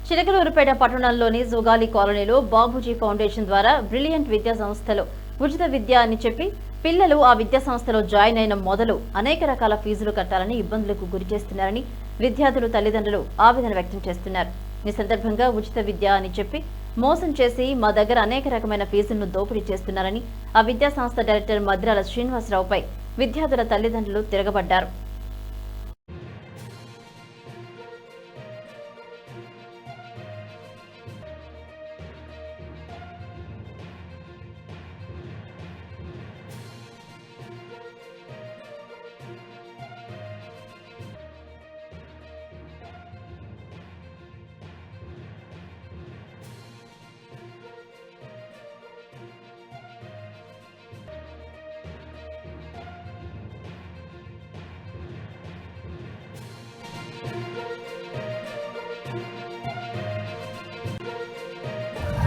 చిలకలూరుపేట పట్టణంలోని జుగాలి కాలనీలో బాబూజీ ఫౌండేషన్ ద్వారా బ్రిలియంట్ విద్యా సంస్థలో ఉచిత విద్య అని చెప్పి పిల్లలు ఆ విద్యా సంస్థలో జాయిన్ అయిన మొదలు అనేక రకాల ఫీజులు కట్టాలని ఇబ్బందులకు గురి చేస్తున్నారని విద్యార్థులు తల్లిదండ్రులు ఆవేదన వ్యక్తం చేస్తున్నారు. ఈ సందర్భంగా ఉచిత విద్య అని చెప్పి మోసం చేసి మా దగ్గర అనేక రకమైన ఫీజులను దోపిడీ చేస్తున్నారని ఆ విద్యా సంస్థ డైరెక్టర్ మద్రాల శ్రీనివాసరావుపై విద్యార్థుల తల్లిదండ్రులు తిరగబడ్డారు.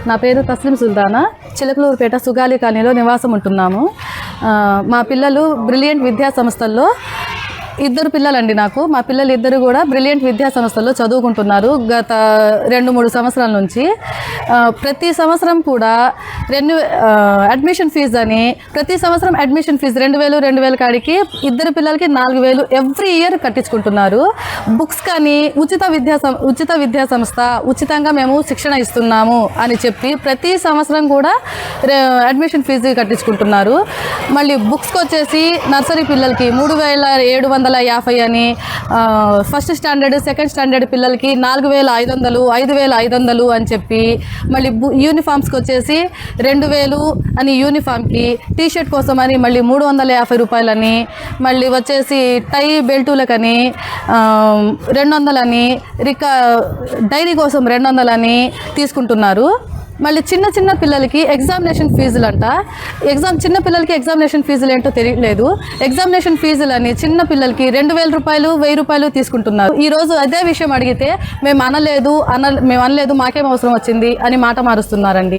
నా పేరు తస్లిం సుల్తానా. చిలకలూరుపేట సుగాలి కాలనీలో నివాసం ఉంటున్నాము. మా పిల్లలు బ్రిలియంట్ విద్యా సంస్థల్లో ఇద్దరు పిల్లలండి. మా పిల్లలు ఇద్దరు కూడా బ్రిలియంట్ విద్యా సంస్థల్లో చదువుకుంటున్నారు గత 2-3 సంవత్సరాల నుంచి. ప్రతి సంవత్సరం కూడా అడ్మిషన్ ఫీజు అని ప్రతి సంవత్సరం అడ్మిషన్ ఫీజు 2000 కాడికి ఇద్దరు పిల్లలకి 4000 ఎవ్రీ ఇయర్ కట్టించుకుంటున్నారు. బుక్స్ కానీ ఉచిత విద్యా సంస్థ ఉచితంగా మేము శిక్షణ ఇస్తున్నాము అని చెప్పి ప్రతి సంవత్సరం కూడా అడ్మిషన్ ఫీజు కట్టించుకుంటున్నారు. మళ్ళీ బుక్స్కి వచ్చేసి నర్సరీ పిల్లలకి 3750 అని, ఫస్ట్ స్టాండర్డ్ సెకండ్ స్టాండర్డ్ పిల్లలకి 4500 5500 అని చెప్పి, మళ్ళీ యూనిఫామ్స్కి వచ్చేసి 2000 అని యూనిఫామ్కి, టీషర్ట్ కోసం అని మళ్ళీ 350 రూపాయలని, మళ్ళీ వచ్చేసి టై బెల్టులకని 200 అని, డైరీ కోసం 200 అని తీసుకుంటున్నారు. మళ్ళీ చిన్న పిల్లలకి ఎగ్జామినేషన్ ఫీజులంట. చిన్న పిల్లలకి ఎగ్జామినేషన్ ఫీజులు ఏంటో తెలియలేదు. ఎగ్జామినేషన్ ఫీజులు అని చిన్న పిల్లలకి 2000 రూపాయలు 1000 రూపాయలు తీసుకుంటున్నారు. ఈరోజు అదే విషయం అడిగితే మేము అనలేదు మాకేం అవసరం వచ్చింది అని మాట మారుస్తున్నారండి.